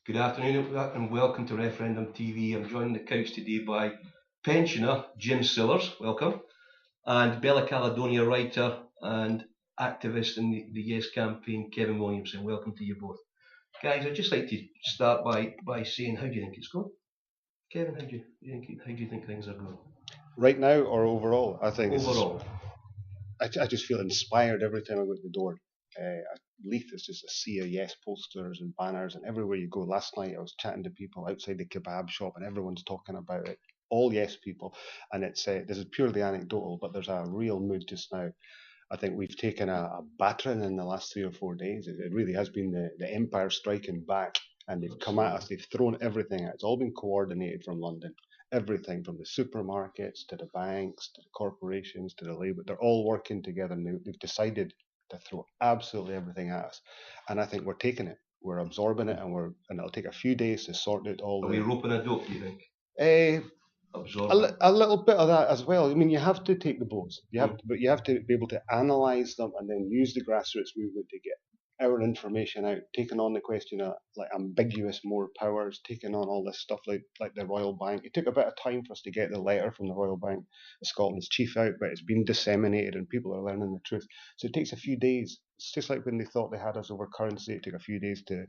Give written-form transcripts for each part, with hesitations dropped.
Good afternoon and welcome to Referendum TV. I'm joined on the couch today by pensioner Jim Sillars, welcome, and Bella Caledonia writer and activist in the Yes campaign, Kevin Williamson. Welcome to you both. Guys, I'd just like to start by saying, how do you think it's going? Kevin, how do you think things are going? Right now or overall? I think Overall. I just feel inspired every time I go to the door. Leith is just a sea of yes posters and banners, and everywhere you go. Last night I was chatting to people outside the kebab shop, and everyone's talking about it. All yes people, and it's this is purely anecdotal, but there's a real mood just now. I think we've taken a battering in the last 3 or 4 days. It really has been the Empire striking back, and they've come at us. They've thrown everything at. It's all been coordinated from London. Everything from the supermarkets to the banks to the corporations to the Labour. They're all working together now. They've decided to throw absolutely everything at us, and I think we're taking it. We're absorbing it, and it'll take a few days to sort it all. Are we roping a dope, do you think? A little bit of that as well. I mean, you have to take the blows. But you have to be able to analyse them and then use the grassroots movement to get our information out, taking on the question of like ambiguous more powers, taking on all this stuff like the Royal Bank. It took a bit of time for us to get the letter from the Royal Bank of Scotland's chief out, but it's been disseminated and people are learning the truth. So it takes a few days. It's just like when they thought they had us over currency. It took a few days to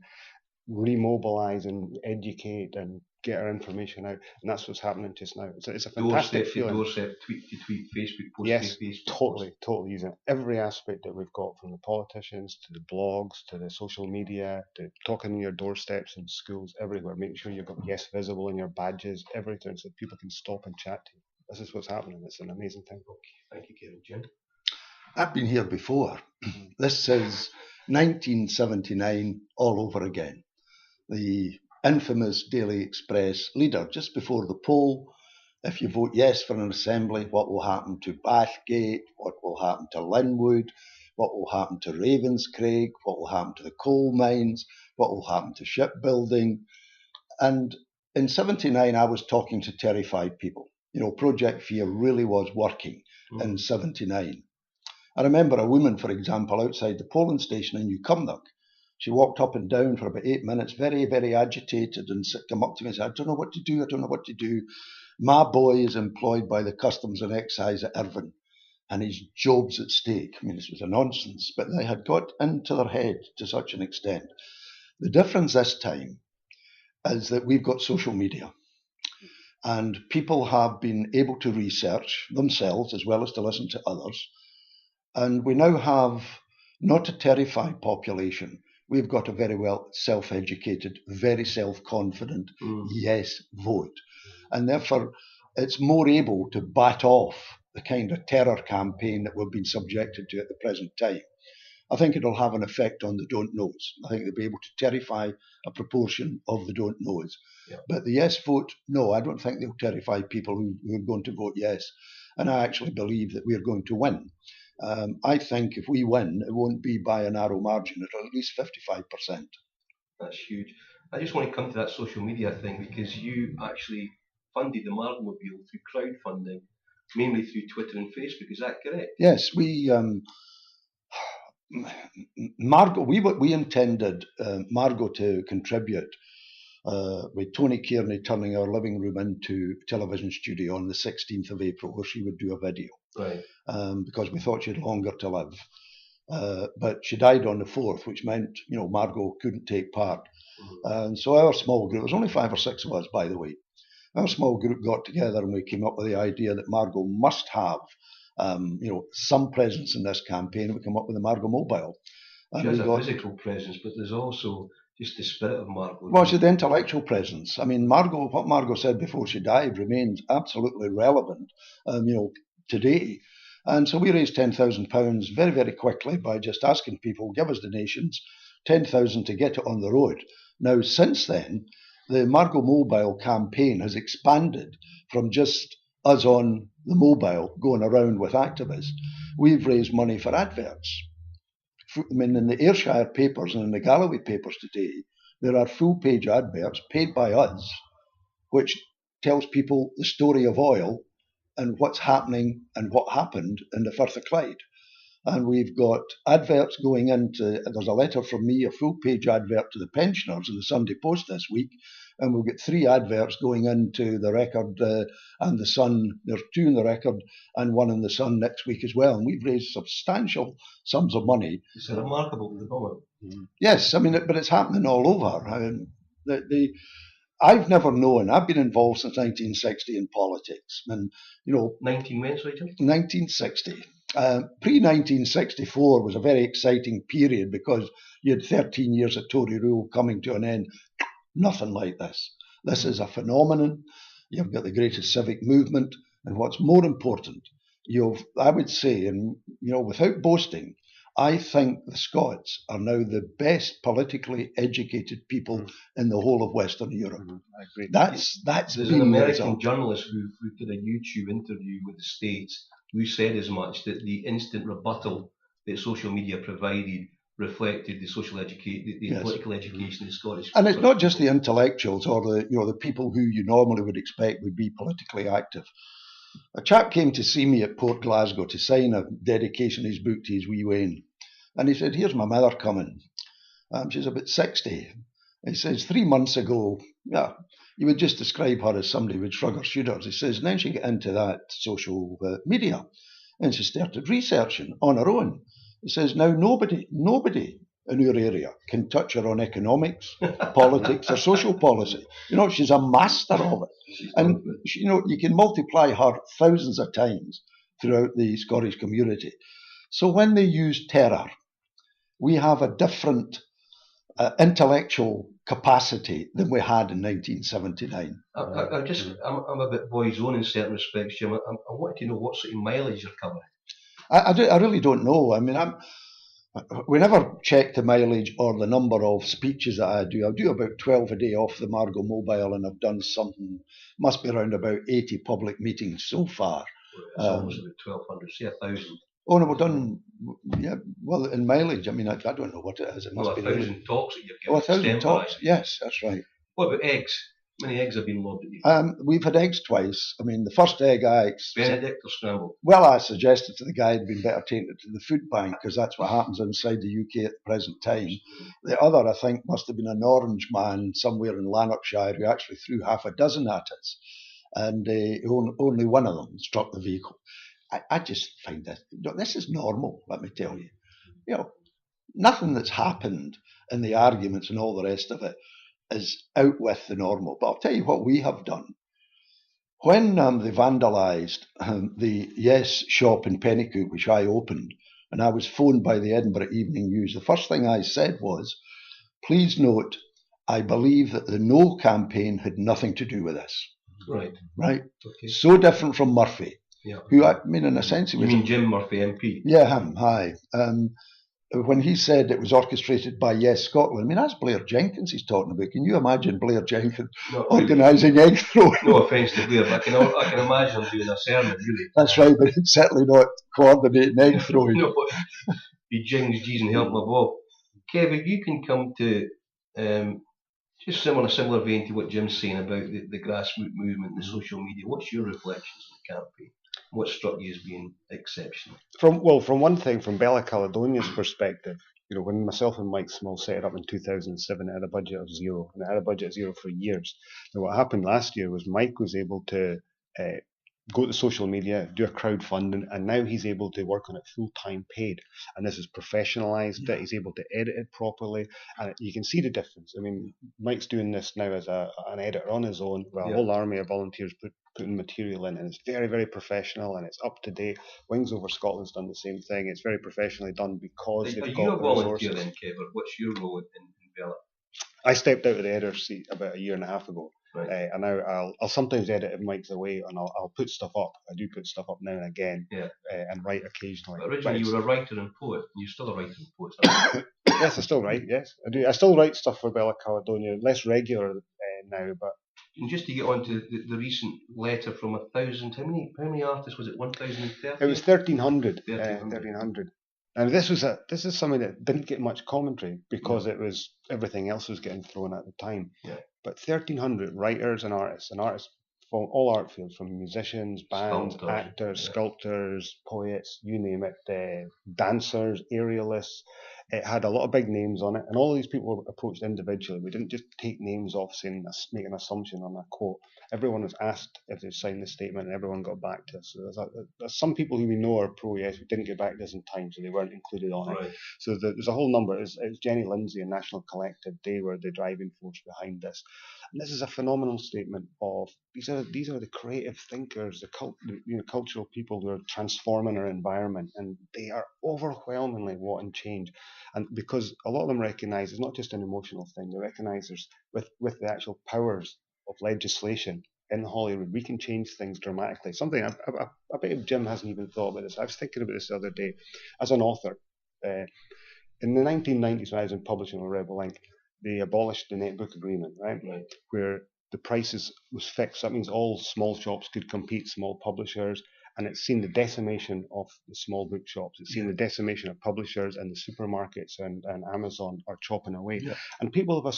remobilise and educate and get our information out, and that's what's happening just now. It's a fantastic feeling. Doorstep, tweet to tweet, Facebook post yes, to Facebook. totally using every aspect that we've got, from the politicians to the blogs to the social media to talking on your doorsteps in schools, everywhere. Making sure you've got yes visible in your badges, everything, so people can stop and chat to you. This is what's happening. It's an amazing thing. Thank you, Kevin. Jim? I've been here before. This is 1979 all over again. The infamous Daily Express leader, just before the poll: if you vote yes for an assembly, what will happen to Bathgate? What will happen to Linwood? What will happen to Ravenscraig? What will happen to the coal mines? What will happen to shipbuilding? And in 79, I was talking to terrified people. Project Fear really was working in 79. I remember a woman, for example, outside the polling station in Newcomnock. She walked up and down for about 8 minutes, very, very agitated, and came up to me and said, I don't know what to do. My boy is employed by the Customs and Excise at Irvine, and his job's at stake. I mean, this was a nonsense, but they had got into their head to such an extent. The difference this time is that we've got social media, and people have been able to research themselves as well as to listen to others. And we now have not a terrified population. We've got a very well self-educated, very self-confident yes vote. And therefore, it's more able to bat off the kind of terror campaign that we've been subjected to at the present time. I think it'll have an effect on the don't knows. I think they'll be able to terrify a proportion of the don't knows. Yeah. But the yes vote, no, I don't think they'll terrify people who are going to vote yes. And I actually believe that we're going to win. I think if we win, it won't be by a narrow margin. It'll at least 55%. That's huge. I just want to come to that social media thing, because you actually funded the Margmobile through crowdfunding, mainly through Twitter and Facebook. Is that correct? Yes, Margot. We intended Margot to contribute with Tony Kearney turning our living room into a television studio on the 16th of April, where she would do a video. Right. Because we thought she had longer to live. But she died on the 4th, which meant, Margot couldn't take part. And so our small group, there was only 5 or 6 of us, by the way, our small group got together and we came up with the idea that Margot must have, some presence in this campaign. We came up with the Margot Mobile. She has a physical presence, but there's also just the spirit of Margot. Well, she's the intellectual presence. I mean, what Margot said before she died remains absolutely relevant, today. And so we raised £10,000 very, very quickly by just asking people, give us donations, 10,000 to get it on the road. Now, since then, the Margot Mobile campaign has expanded from just us on the mobile going around with activists. We've raised money for adverts. I mean, in the Ayrshire papers and in the Galloway papers today, there are full-page adverts paid by us, which tells people the story of oil and what's happening and what happened in the Firth of Clyde. And we've got adverts going into, there's a letter from me, a full-page advert to the pensioners in the Sunday Post this week, and we'll get 3 adverts going into the Record and the Sun. There's 2 in the Record and 1 in the Sun next week as well. And we've raised substantial sums of money. It's remarkable development. Yes, I mean, but it's happening all over. I've never known. I've been involved since 1960 in politics, and 1960. Pre-1964 was a very exciting period because you had 13 years of Tory rule coming to an end. Nothing like this. This is a phenomenon. You've got the greatest civic movement, and what's more important, I would say, and without boasting, I think the Scots are now the best politically educated people in the whole of Western Europe. I agree. There's an American journalist who did a YouTube interview with the States who said as much, that the instant rebuttal that social media provided reflected the political education of the Scottish. And it's not just the intellectuals or the people who you normally would expect would be politically active. A chap came to see me at Port Glasgow to sign a dedication of his book to his wee Wayne. And he said, "Here's my mother coming. She's about 60. He says, 3 months ago, you would just describe her as somebody would shrug her shoulders. He says, then she got into that social media and she started researching on her own. He says, now nobody in your area can touch her on economics, politics or social policy. She's a master of it. And, you can multiply her thousands of times throughout the Scottish community. So when they use terror, we have a different intellectual capacity than we had in 1979. I'm a bit boy's own in certain respects, Jim. I want to know what sort of mileage you're covering. I really don't know. I mean, we never check the mileage or the number of speeches that I do. I do about 12 a day off the Margot Mobile, and I've done something, must be around about 80 public meetings so far. It's almost about 1,200, say 1,000. Oh no, we've done, well, in mileage, I mean, I don't know what it is. It must be 1,000 talks that you've given. 1,000 talks, right? yes, that's right. What about eggs? How many eggs have been lobbed at you? We've had eggs twice. I mean, the first egg Benedict or scrambled? Well, I suggested to the guy it'd been better taken it to the food bank because that's what happens inside the UK at the present time. The other, I think, must have been an orange man somewhere in Lanarkshire who actually threw half a dozen at us, and only one of them struck the vehicle. I just find this is normal, let me tell you. Nothing that's happened in the arguments and all the rest of it is out with the normal. But I'll tell you what we have done. When they vandalised the Yes shop in Pennycook, which I opened, and I was phoned by the Edinburgh Evening News, the first thing I said was, please note, I believe that the No campaign had nothing to do with this. Right. Okay. So different from Murphy. Yeah. Who, I mean, in a sense, he was... You mean Jim Murphy, MP? Yeah, him, aye. When he said it was orchestrated by Yes Scotland, I mean, that's Blair Jenkins he's talking about. Can you imagine Blair Jenkins organising egg throwing? No offence to Blair, but I can imagine him doing a sermon, really. That's right, but it's certainly not coordinating egg throwing. No, but be Jings, G's and help my Bob. Kev, if you can come to just similar vein to what Jim's saying about the grassroots movement and the social media, what's your reflections on the campaign? What struck you as being exceptional? From one thing, from Bella Caledonia's perspective, when myself and Mike Small set it up in 2007, it had a budget of zero, and it had a budget of zero for years. Now, what happened last year was Mike was able to go to social media, do a crowdfunding, and now he's able to work on it full-time paid. And this is professionalised it. He's able to edit it properly, and you can see the difference. I mean, Mike's doing this now as an editor on his own, with a whole army of volunteers putting material in, and it's very, very professional, and it's up to date. Wings Over Scotland's done the same thing. It's very professionally done because they've got the resources. Are you a volunteer then, Kev, or what's your role in Bella? I stepped out of the editor seat about a year and a half ago. Right. And now I'll sometimes edit if Mike's away, and I'll put stuff up. I do put stuff up now and again, and write occasionally. But originally you were a writer and poet, and you're still a writer and poet. Yes, I still write, yes. I do. I still write stuff for Bella Caledonia, less regular now, but... And just to get on to the recent letter from 1,000, how many artists was it, 1,030? It was 1,300. 1,300. And this is something that didn't get much commentary because everything else was getting thrown at the time. Yeah. But 1,300 writers and artists from all art fields, from musicians, bands, Sculptors, actors, yeah. sculptors, poets, you name it, dancers, aerialists. It had a lot of big names on it, and all these people were approached individually. We didn't just take names off, make an assumption on a quote. Everyone was asked if they signed the statement, and everyone got back to us. So there's some people who we know are pro-yes who didn't get back to us in time, so they weren't included on it. Right. So there's a whole number. It's Jenny Lindsay and National Collective. They were the driving force behind this. And this is a phenomenal statement of these are the creative thinkers, the cultural people who are transforming our environment, and they are overwhelmingly wanting change. And because a lot of them recognise it's not just an emotional thing, they recognise there's with the actual powers of legislation in Hollywood, we can change things dramatically. Something I bet Jim hasn't even thought about this. I was thinking about this the other day as an author. In the 1990s, when I was in publishing on Rebel Ink, they abolished the netbook agreement, right? Where the prices was fixed. That means all small shops could compete, small publishers, and it's seen the decimation of the small bookshops. It's seen the decimation of publishers, and the supermarkets and Amazon are chopping away. Yeah. And people have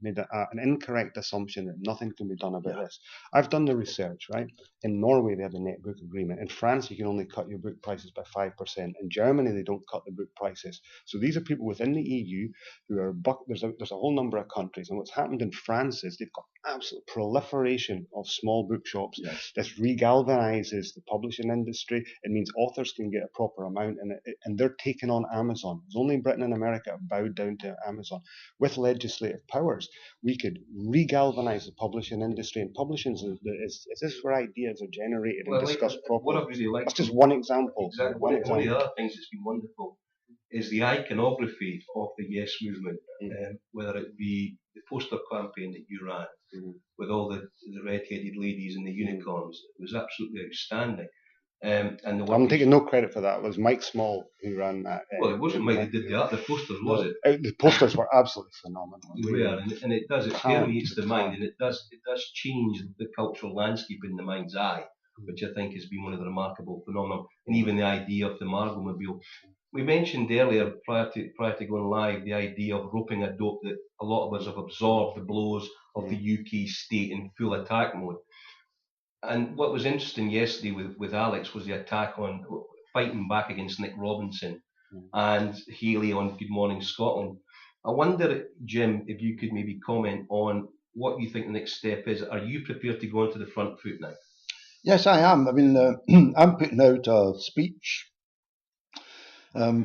made an incorrect assumption that nothing can be done about this. I've done the research, right? In Norway, they have the netbook agreement. In France, you can only cut your book prices by 5%. In Germany, they don't cut the book prices. So these are people within the EU who are there's a whole number of countries. And what's happened in France is they've got absolute proliferation of small bookshops. Yes. This regalvanizes the publishing industry. It means authors can get a proper amount, and they're taking on Amazon. It's only Britain and America have bowed down to Amazon. With legislative powers, we could regalvanize the publishing industry, and publishing is this is where ideas are generated and discussed properly. What I really like, that's just one example. Exactly. One of the other things that's been wonderful is the iconography of the Yes movement, whether it be the poster campaign that you ran with all the red-headed ladies and the unicorns. It was absolutely outstanding. And I'm taking no credit for that. It was Mike Small who ran that. Well, it wasn't Mike that did the art. The posters, was it? The posters were absolutely phenomenal. They were, and it permeates the mind, and it does change the cultural landscape in the mind's eye, which I think has been one of the remarkable phenomena. And even the idea of the Margomobile. We mentioned earlier, prior to going live, the idea of roping a dope that a lot of us have absorbed the blows of the UK state in full attack mode. And what was interesting yesterday with Alex was the attack on fighting back against Nick Robinson and Haley on Good Morning Scotland. I wonder, Jim, if you could maybe comment on what you think the next step is. Are you prepared to go onto the front foot now? Yes, I am. I mean, I'm putting out a speech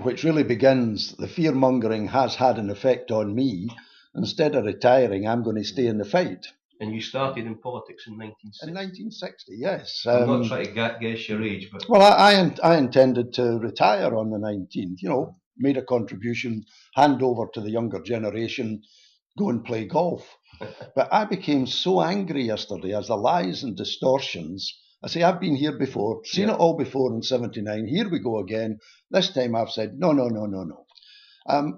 which really begins, the fear-mongering has had an effect on me. Instead of retiring, I'm going to stay in the fight. And you started in politics in 1960? In 1960, yes. I'm not trying to guess your age, but... Well, I intended to retire on the 19th, made a contribution, hand over to the younger generation, go and play golf. But I became so angry yesterday as the lies and distortions. I say, I've been here before, seen it all before in 79. Here we go again. This time I've said, no.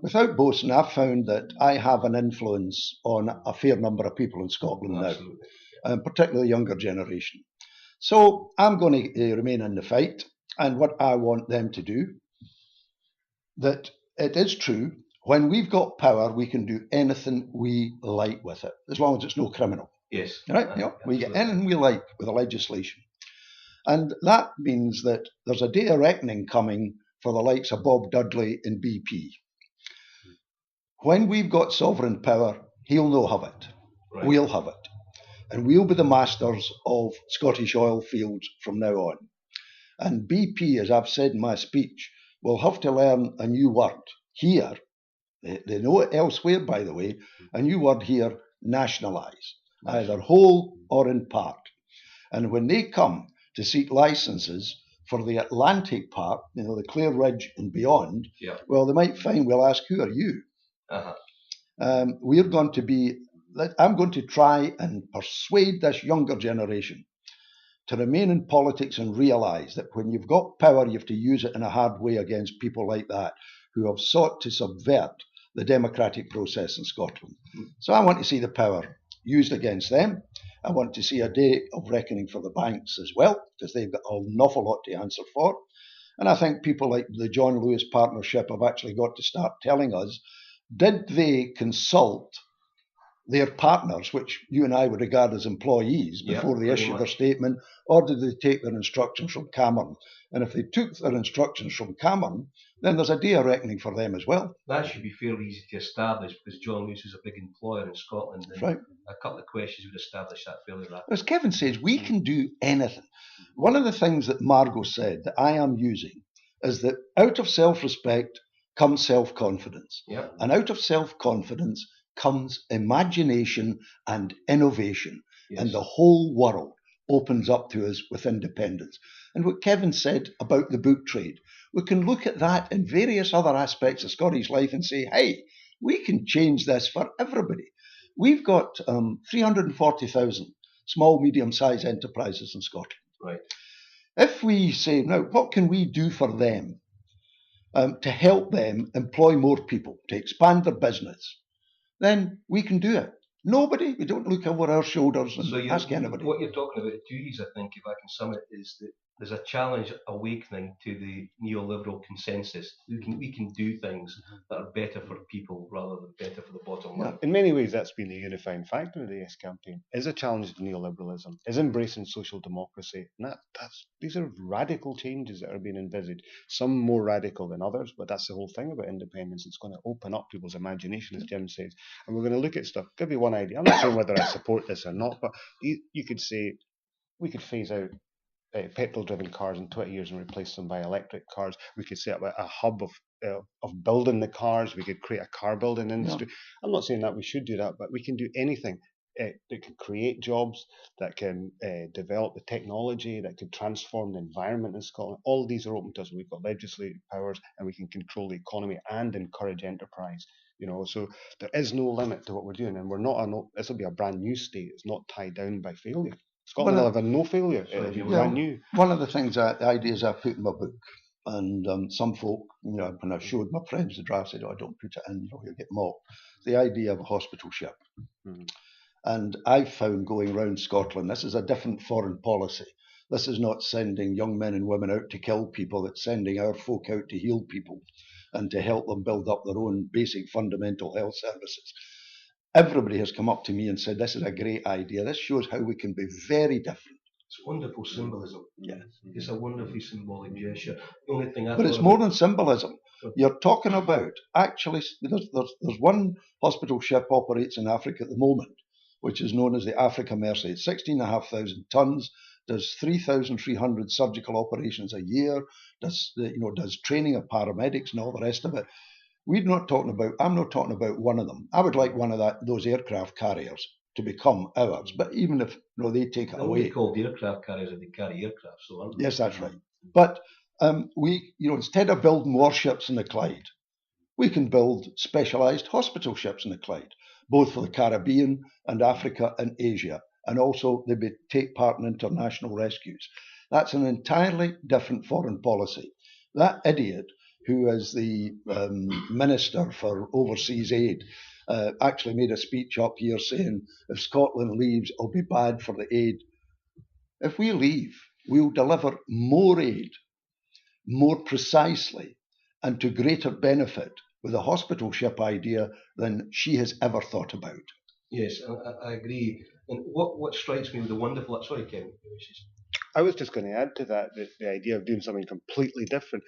Without boasting, I've found that I have an influence on a fair number of people in Scotland now, particularly the younger generation. So I'm going to remain in the fight. And what I want them to do, that it is true, when we've got power, we can do anything we like with it, as long as it's no criminal. Yes. Right? We get anything we like with the legislation. And that means that there's a day of reckoning coming for the likes of Bob Dudley and BP. When we've got sovereign power, he'll no have it. Right. We'll have it. And we'll be the masters of Scottish oil fields from now on. And BP, as I've said in my speech, will have to learn a new word here. They know it elsewhere, by the way. A new word here, nationalise, either whole or in part. And when they come to seek licenses for the Atlantic part, the Clare Ridge and beyond, well, they might find, we'll ask, who are you? We're going to be, I'm going to try and persuade this younger generation to remain in politics and realise that when you've got power, you have to use it in a hard way against people like that who have sought to subvert the democratic process in Scotland. So I want to see the power used against them. I want to see a day of reckoning for the banks as well, because they've got an awful lot to answer for. And I think people like the John Lewis Partnership have actually got to start telling us, did they consult their partners, which you and I would regard as employees, before they issue their statement, or did they take their instructions from Cameron? And if they took their instructions from Cameron, then there's a day of reckoning for them as well. That should be fairly easy to establish because John Lewis is a big employer in Scotland. And right. A couple of questions would establish that fairly rapidly. As Kevin says, we can do anything. One of the things that Margot said that I am using is that out of self-respect comes self-confidence. Yep. And out of self-confidence comes imagination and innovation. Yes. And the whole world opens up to us with independence. And what Kevin said about the book trade, we can look at that in various other aspects of Scottish life and say, hey, we can change this for everybody. We've got 340,000 small, medium-sized enterprises in Scotland. Right. If we say, now, what can we do for them to help them employ more people, to expand their business, then we can do it. Nobody, we don't look over our shoulders and ask anybody. What you're talking about, the 2 E's, I think, if I can sum it, is that there's a challenge awakening to the neoliberal consensus. We can do things that are better for people rather than better for the bottom line. In many ways, that's been the unifying factor of the Yes campaign, is a challenge to neoliberalism, is embracing social democracy. And these are radical changes that are being envisaged, some more radical than others, but that's the whole thing about independence. It's going to open up people's imagination, as Jim says. And we're going to look at stuff. Give you one idea. I'm not sure whether I support this or not, but you could say we could phase out petrol-driven cars in 20 years and replace them by electric cars. We could set up a hub of building the cars. We could create a car building industry. Yeah. I'm not saying that we should do that, but we can do anything that can create jobs, that can develop the technology, that could transform the environment in Scotland. All of these are open to us. We've got legislative powers, and we can control the economy and encourage enterprise. So there is no limit to what we're doing, and we're not. This will be a brand new state. It's not tied down by failure. Scotland will have no failure. It'll be brand new. One of the things, the ideas I put in my book, and some folk, when I showed my friends the draft, said, "Oh, don't put it in, you'll get mocked." The idea of a hospital ship. Mm-hmm. And I've found going around Scotland, this is a different foreign policy. This is not sending young men and women out to kill people. It's sending our folk out to heal people and to help them build up their own basic fundamental health services. Everybody has come up to me and said, this is a great idea. This shows how we can be very different. It's wonderful symbolism. Yeah. It's a wonderfully symbolic gesture. The only thing but it's more than symbolism. You're talking about, actually, there's one hospital ship operates in Africa at the moment, which is known as the Africa Mercy. It's 16,500 tons, does 3,300 surgical operations a year, does training of paramedics and all the rest of it. I'm not talking about one of them. I would like one of those aircraft carriers to become ours. But even if they take it away. They're called aircraft carriers if they carry aircraft, so aren't they? Yes, that's right. But we, instead of building warships in the Clyde, we can build specialised hospital ships in the Clyde, both for the Caribbean and Africa and Asia. And also they take part in international rescues. That's an entirely different foreign policy. That idiot who is the Minister for Overseas Aid, actually made a speech up here saying, if Scotland leaves, it'll be bad for the aid. If we leave, we'll deliver more aid, more precisely, and to greater benefit with a hospital ship idea than she has ever thought about. Yes, I agree. And what strikes me with the wonderful... Sorry, Kevin. I was just going to add to that, the idea of doing something completely different.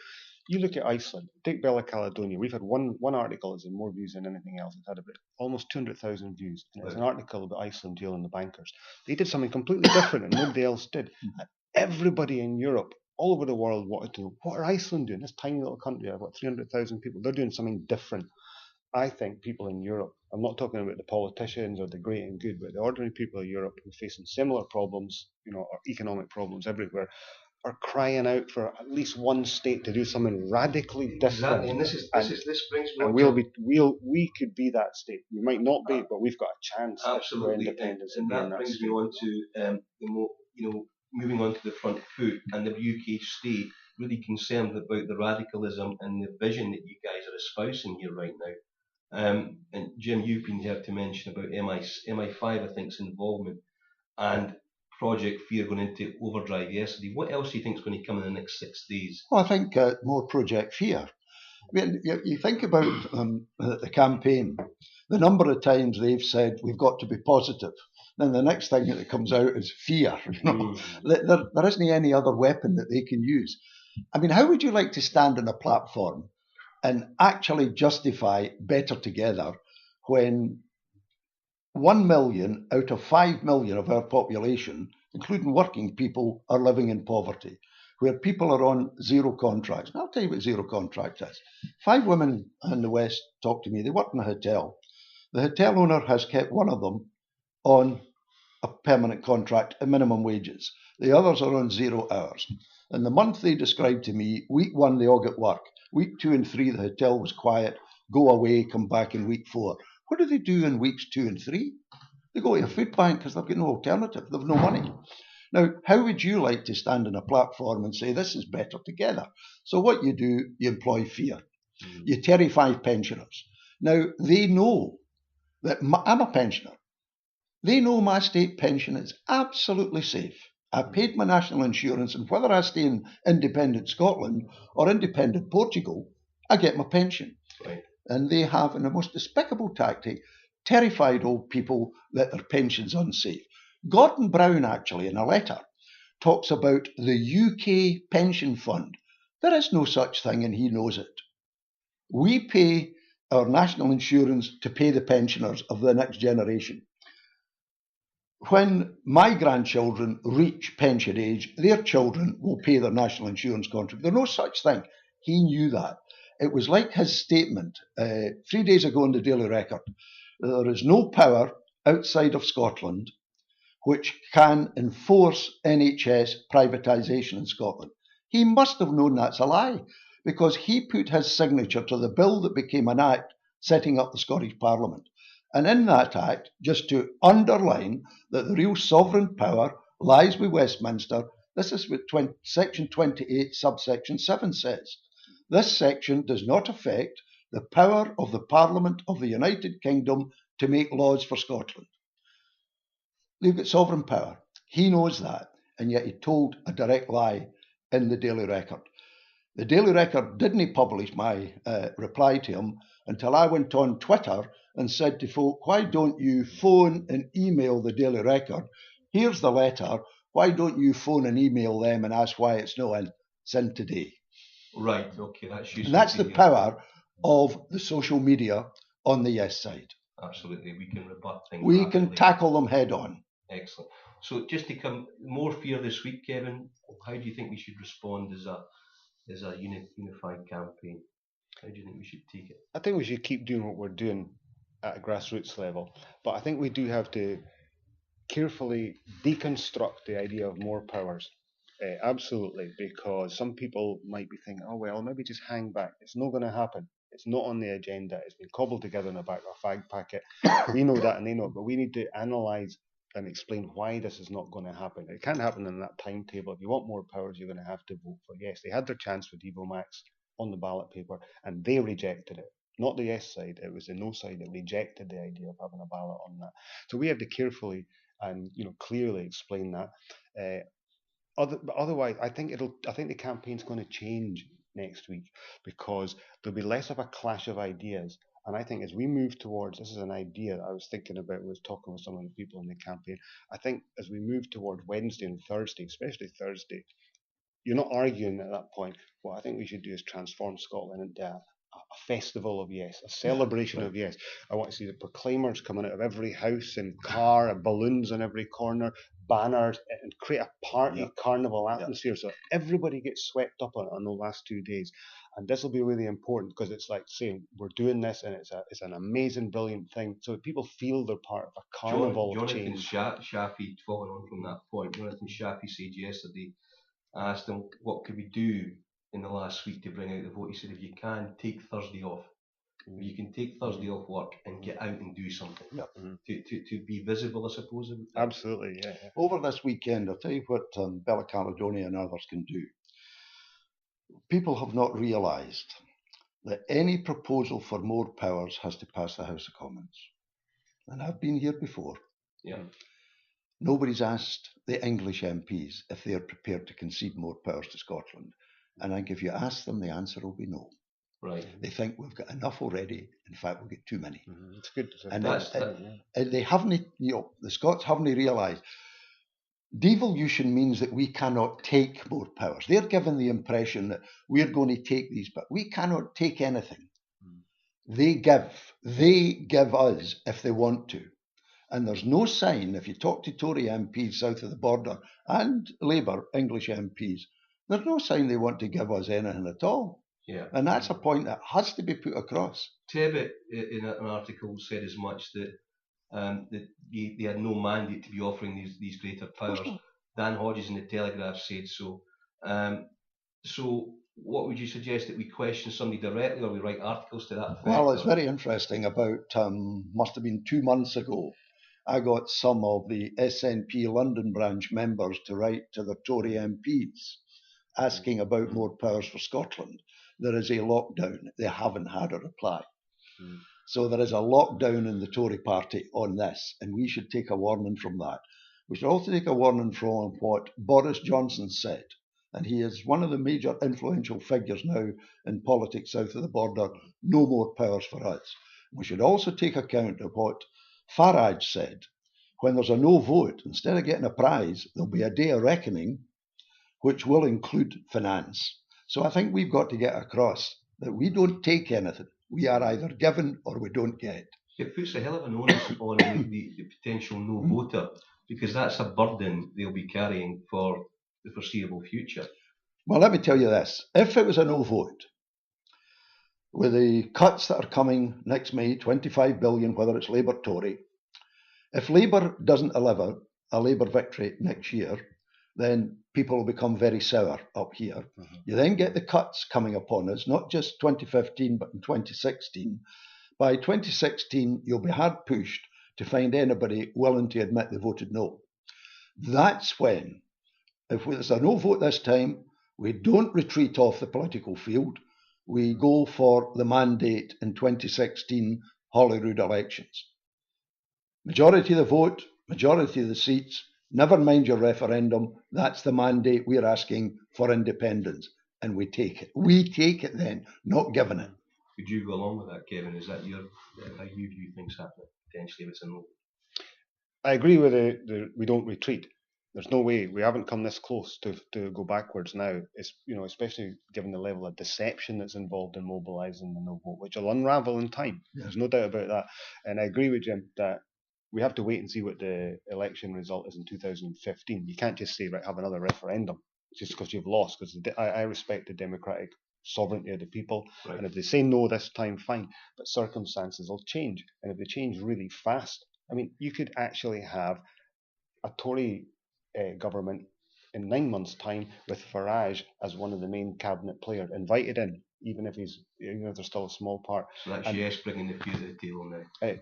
You look at Iceland, take Bella Caledonia. We've had one article that's had more views than anything else. It's had about almost 200,000 views. And it's an article about Iceland dealing the bankers. They did something completely different and nobody else did. And everybody in Europe, all over the world, wanted to know, what are Iceland doing? This tiny little country, I've got 300,000 people. They're doing something different. I think people in Europe, I'm not talking about the politicians or the great and good, but the ordinary people of Europe who are facing similar problems, or economic problems everywhere, are crying out for at least one state to do something radically different. Exactly, and this brings me on. And we could be that state. We might not be, but we've got a chance. Absolutely, independence. And that brings me on to moving on to the front foot, and the UK state really concerned about the radicalism and the vision that you guys are espousing here right now. And Jim, you've been here to mention about MI5, I think's involvement, and Project Fear going into overdrive yesterday. What else do you think is going to come in the next 6 days? Well, I think more Project Fear. I mean, you think about the campaign. the number of times they've said we've got to be positive, then the next thing that comes out is fear. There isn't any other weapon that they can use. I mean, how would you like to stand on a platform and actually justify better together when 1 million out of 5 million of our population, including working people, are living in poverty, where people are on zero contracts? And I'll tell you what zero contract is. 5 women in the West talk to me. They work in a hotel. The hotel owner has kept one of them on a permanent contract at minimum wages. The others are on 0 hours. And the month they described to me, week 1 they all get work. Week 2 and 3 the hotel was quiet, go away, come back in week 4. What do they do in weeks 2 and 3? They go to a food bank because they've got no alternative. They've no money. Now, how would you like to stand on a platform and say this is better together? So what you do, you employ fear. You terrify pensioners. Now, they know that I'm a pensioner. They know my state pension is absolutely safe. I paid my national insurance, and whether I stay in independent Scotland or independent Portugal, I get my pension. Right. And they have, in the most despicable tactic, terrified old people that their pension's unsafe. Gordon Brown, actually, in a letter, talks about the UK pension fund. There is no such thing, and he knows it. We pay our national insurance to pay the pensioners of the next generation. When my grandchildren reach pension age, their children will pay their national insurance contribution. There's no such thing. He knew that. It was like his statement 3 days ago in the Daily Record. There is no power outside of Scotland which can enforce NHS privatisation in Scotland. He must have known that's a lie, because he put his signature to the bill that became an act setting up the Scottish Parliament. And in that act, just to underline that the real sovereign power lies with Westminster, this is what Section 28, subsection 7 says. This section does not affect the power of the Parliament of the United Kingdom to make laws for Scotland. They've got sovereign power. He knows that, and yet he told a direct lie in the Daily Record. The Daily Record didn't publish my reply to him until I went on Twitter and said to folk, why don't you phone and email the Daily Record? Here's the letter. Why don't you phone and email them and ask why it's no in? It's in today. Right, okay, that's useful. And that's the power of the social media on the yes side. Absolutely, we can rebut things. We can tackle them head on. Excellent. So just to come more fear this week, Kevin, how do you think we should respond as a unified campaign? How do you think we should take it? I think we should keep doing what we're doing at a grassroots level, but I think we do have to carefully deconstruct the idea of more powers. Absolutely, because some people might be thinking, oh well, maybe just hang back. It's not going to happen. It's not on the agenda. It's been cobbled together in the back of a fag packet. We know that and they know it, but we need to analyse and explain why this is not going to happen. It can't happen in that timetable. If you want more powers, you're going to have to vote for yes. They had their chance with Evo Max on the ballot paper, and they rejected it. Not the yes side, it was the no side that rejected the idea of having a ballot on that. So we have to carefully and clearly explain that. Otherwise, I think the campaign's going to change next week, because there'll be less of a clash of ideas. And I think as we move towards, this is an idea that I was thinking about, was talking with some of the people in the campaign. I think as we move toward Wednesday and Thursday, especially Thursday, you're not arguing at that point. What I think we should do is transform Scotland into a festival of yes, a celebration of yes. I want to see the proclaimers coming out of every house and car, and balloons on every corner, banners, and create a party carnival atmosphere so everybody gets swept up on the last 2 days. And this will be really important, because it's like saying we're doing this, and it's an amazing, brilliant thing, so people feel they're part of a carnival of change. Jonathan Shafi, following on from that point, Jonathan Shafi said yesterday, I asked him what could we do in the last week to bring out the vote. He said, if you can, take Thursday off. If you can take Thursday off work and get out and do something to be visible, I suppose. Absolutely, yeah. Over this weekend, I'll tell you what Bella Caledonia and others can do. People have not realised that any proposal for more powers has to pass the House of Commons. And I've been here before. Yeah. Nobody's asked the English MPs if they're prepared to concede more powers to Scotland. And I think if you ask them, the answer will be no. Right. They think we've got enough already. In fact, we'll get too many. It's good. And That's and they haven't, the Scots haven't realised devolution means that we cannot take more powers. They're given the impression that we're going to take these, but we cannot take anything. They give us if they want to. And there's no sign, if you talk to Tory MPs south of the border and Labour English MPs, there's no sign they want to give us anything at all. Yeah. And that's a point that has to be put across. Tebbit, in an article, said as much that that they had no mandate to be offering these greater powers. Dan Hodges in the Telegraph said so. So what would you suggest, that we question somebody directly, or we write articles to that effect? Well, it's very interesting. About, must have been 2 months ago, I got some of the SNP London branch members to write to the Tory MPs asking about more powers for Scotland. There is a lockdown. They haven't had a reply. So there is a lockdown in the Tory party on this, and we should take a warning from that. We should also take a warning from what Boris Johnson said, and he is one of the major influential figures now in politics south of the border. No more powers for us. We should also take account of what Farage said. When there's a no vote, instead of getting a prize, there'll be a day of reckoning, which will include finance. So I think we've got to get across that we don't take anything. We are either given or we don't get. It puts a hell of an onus on the potential no voter, because that's a burden they'll be carrying for the foreseeable future. Well, let me tell you this. If it was a no vote, with the cuts that are coming next May, 25 billion, whether it's Labour Tory, if Labour doesn't deliver a Labour victory next year, then people will become very sour up here. You then get the cuts coming upon us, not just 2015, but in 2016. By 2016, you'll be hard pushed to find anybody willing to admit they voted no. That's when, if there's a no vote this time, we don't retreat off the political field. We go for the mandate in 2016 Holyrood elections. Majority of the vote, majority of the seats, never mind your referendum. That's the mandate. We're asking for independence, and we take it. We take it then, not giving it. Would you go along with that, Kevin? Is that how you view things happening, potentially, if it's a no? I agree with we don't retreat. There's no way. We haven't come this close to go backwards now. It's, especially given the level of deception that's involved in mobilising the no vote, which will unravel in time. Yeah. There's no doubt about that. And I agree with Jim that we have to wait and see what the election result is in 2015. You can't just say, right, have another referendum just because you've lost. Because I respect the democratic sovereignty of the people, right. And if they say no this time, fine. But circumstances will change, and if they change really fast, I mean, you could actually have a Tory government in 9 months' time with Farage as one of the main cabinet players invited in, even if there's still a small part. So that's yes, bringing the few to the table now.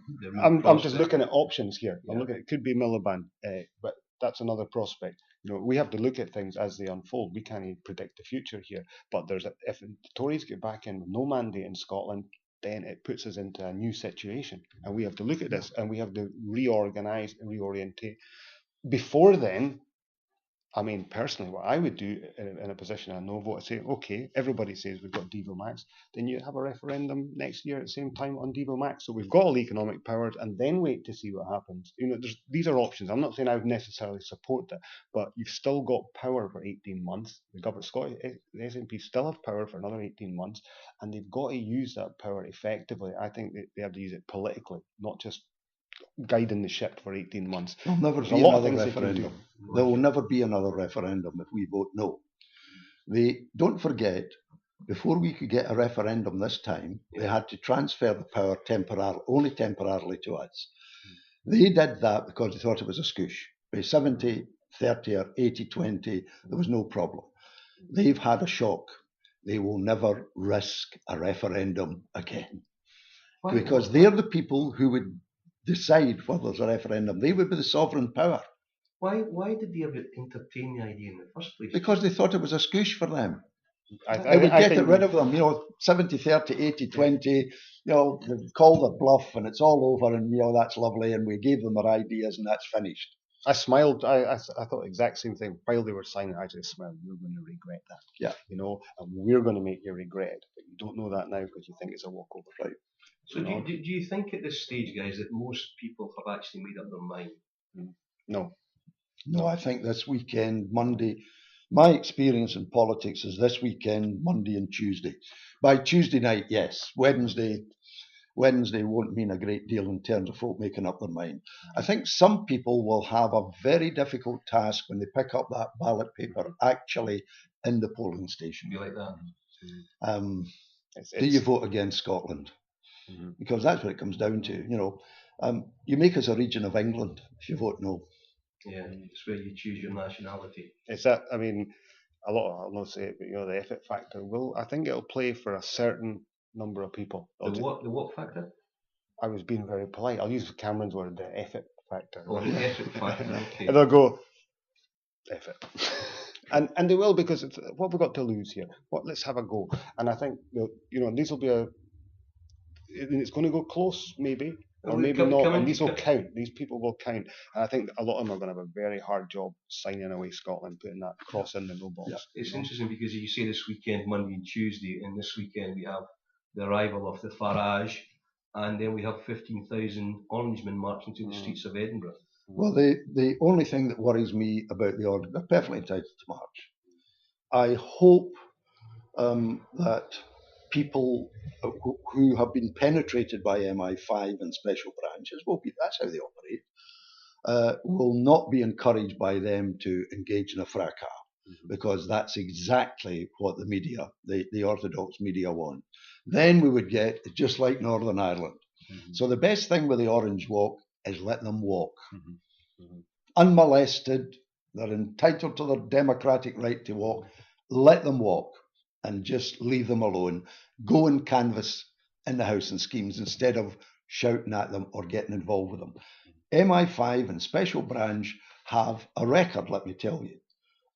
I'm just looking at options here. Yeah. I'm looking. It could be Miliband, but that's another prospect. We have to look at things as they unfold. We can't predict the future here. But if the Tories get back in with no mandate in Scotland, then it puts us into a new situation, and we have to look at this, and we have to reorganise and reorientate. Before then, I mean, personally, what I would do in a position of no vote, I'd say, okay, everybody says we've got Devo Max, then you have a referendum next year at the same time on Devo Max. So we've got all the economic powers, and then wait to see what happens. These are options. I'm not saying I would necessarily support that, but you've still got power for 18 months. The SNP still have power for another 18 months, and they've got to use that power effectively. I think they have to use it politically, not just guiding the ship for 18 months. There'll never be another referendum. There will never be another referendum if we vote no. Don't forget, before we could get a referendum this time, they had to transfer the power only temporarily to us. They did that because they thought it was a scoosh. By 70-30 or 80-20, there was no problem. They've had a shock. They will never risk a referendum again. Why? Because they're the people who would decide whether there's a referendum. They would be the sovereign power. Why did they ever entertain the idea in the first place? Because they thought it was a scoosh for them. It would get rid of them, 70-30, 80-20, they call their bluff and it's all over, and that's lovely, and we gave them their ideas and that's finished. I smiled. I thought the exact same thing while they were signing. I just smiled. You're going to regret that. Yeah. You know, and we're going to make you regret it. But you don't know that now because you think it's a walkover. Right. So do you think at this stage, guys, that most people have actually made up their mind? No. No, I think this weekend, Monday, my experience in politics is this weekend, Monday and Tuesday. By Tuesday night, yes. Wednesday won't mean a great deal in terms of folk making up their mind. I think some people will have a very difficult task when they pick up that ballot paper actually in the polling station. Be like that. Do you vote against Scotland? Because that's what it comes down to. You know, you make us a region of England if you vote no. Yeah, it's where you choose your nationality. It's that. I mean, I'll not say it, but you know, the effort factor I think it'll play for a certain number of people. The what factor? I was being very polite. I'll use Cameron's word, the effort factor. Oh, the effort factor. Okay. And they'll go, effort. and they will, because it's, what have we got to lose here? Let's have a go. And I think, you know, these will be it's going to go close, maybe. Or maybe not, and these will count. These people will count. And I think a lot of them are going to have a very hard job signing away Scotland, putting that cross in the no box. Yeah. It's interesting because you say this weekend, Monday and Tuesday, and this weekend we have the arrival of the Farage, and then we have 15,000 Orangemen marching through the streets of Edinburgh. Well, the only thing that worries me about the Orange, they're perfectly entitled to march. I hope that people who have been penetrated by MI5 and special branches, that's how they operate, will not be encouraged by them to engage in a fracas, because that's exactly what the media, the orthodox media want. Then we would get just like Northern Ireland. So the best thing with the Orange Walk is let them walk. Unmolested, they're entitled to their democratic right to walk. Let them walk and just leave them alone. Go and canvass in the House and schemes instead of shouting at them or getting involved with them. MI5 and Special Branch have a record, let me tell you,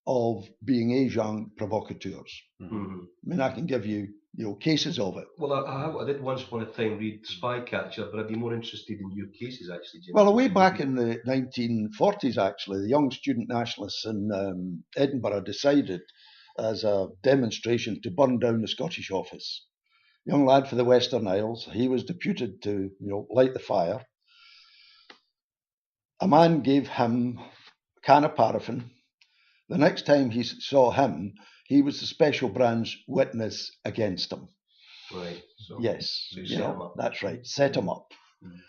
of being agent provocateurs. I mean, I can give you cases of it. Well, I did once upon a time read Spycatcher, but I'd be more interested in your cases, actually, Jim. Well, way back in the 1940s, actually, the young student nationalists in Edinburgh decided, as a demonstration, to burn down the Scottish office. Young lad for the Western Isles, he was deputed to, light the fire. A man gave him a can of paraffin. The next time he saw him, he was the Special Branch witness against him. Right. So, yes. So you set him up. That's right. Set him up.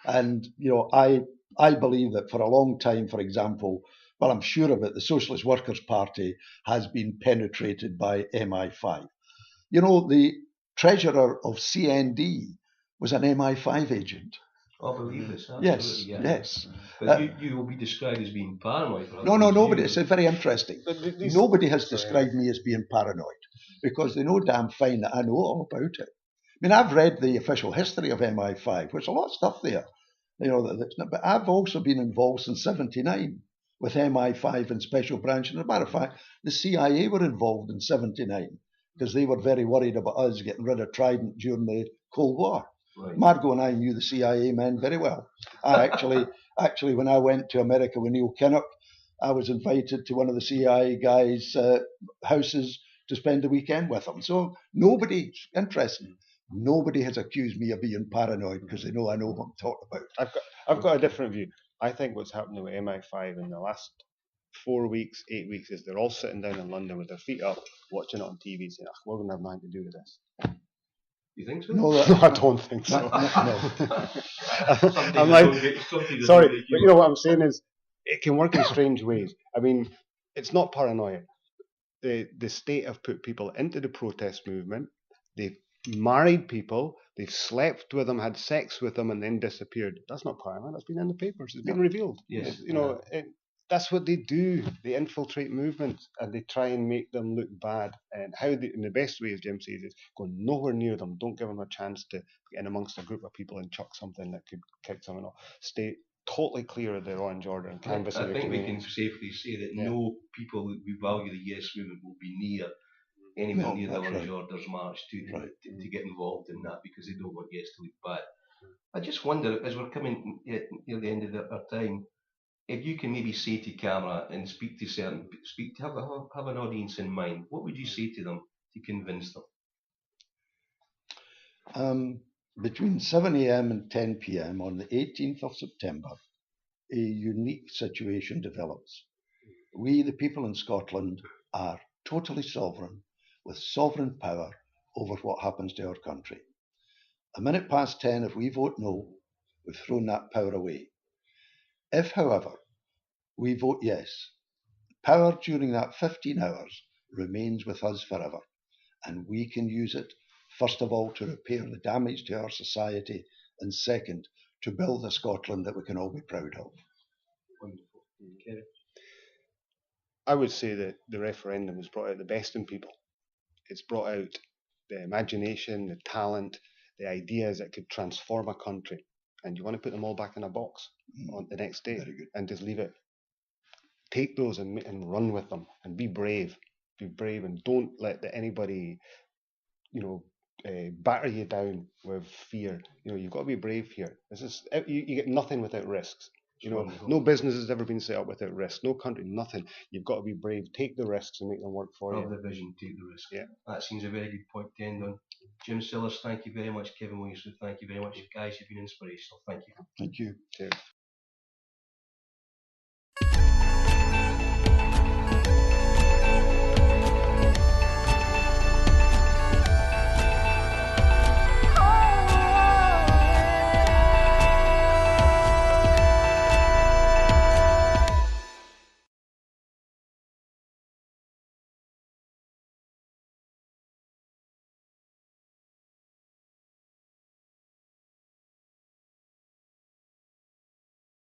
And I believe that for a long time, for example, well, I'm sure of it, the Socialist Workers' Party has been penetrated by MI5. The treasurer of CND was an MI5 agent. I believe this. Yes, yeah. yes. But you will be described as being paranoid. No, nobody. It's very interesting. Nobody has described me as being paranoid, because they know damn fine that I know all about it. I mean, I've read the official history of MI5, which a lot of stuff there, but I've also been involved since '79 with MI5 and Special Branch. And as a matter of fact, the CIA were involved in '79 because they were very worried about us getting rid of Trident during the Cold War. Right. Margot and I knew the CIA men very well. I actually, when I went to America with Neil Kinnock, I was invited to one of the CIA guys' houses to spend the weekend with them. So nobody has accused me of being paranoid, because they know I know what I'm talking about. I've got a different view. I think what's happening with MI5 in the last 4 weeks, 8 weeks, is they're all sitting down in London with their feet up, watching it on TV, saying, we're going to have nothing to do with this. You think so? No, I don't think so. No. I'm like, sorry, but you know what I'm saying is, it can work in strange ways. I mean, it's not paranoia. The state have put people into the protest movement. They've married people. They've slept with them, had sex with them, and then disappeared. That's not paranoia. That's been in the papers. It's been revealed. Yes. That's what they do. They infiltrate movements and they try and make them look bad. And in the best way, as Jim says, is go nowhere near them. Don't give them a chance to get in amongst a group of people and chuck something that could kick someone off. Stay totally clear of their Orange Order and canvass. I think we can safely say that no people who value the Yes movement will be near anywhere near the Orange Order's march to get involved in that, because they don't want Yes to look bad. I just wonder, as we're coming near the end of our time, if you can maybe say to camera and have an audience in mind, what would you say to them to convince them? Between 7 a.m. and 10 p.m. on the 18th of September, a unique situation develops. We, the people in Scotland, are totally sovereign, with sovereign power over what happens to our country. A minute past 10, if we vote no, we've thrown that power away. If, however, we vote yes, power during that 15 hours remains with us forever, and we can use it, first of all, to repair the damage to our society, and second, to build a Scotland that we can all be proud of. Wonderful. Kevin? I would say that the referendum has brought out the best in people. It's brought out the imagination, the talent, the ideas that could transform a country. And you want to put them all back in a box on the next day and just leave it. Take those and run with them and be brave. Be brave and don't let anybody, batter you down with fear. You've got to be brave here. This is you get nothing without risks. No business has ever been set up without risk. No country, nothing. You've got to be brave. Take the risks and make them work for you. Have the vision, take the risk. Yeah. That seems a very good point to end on. Jim Sillars, thank you very much. Kevin Williamson, thank you very much. You guys have been inspirational. Thank you. Thank you. Cheers.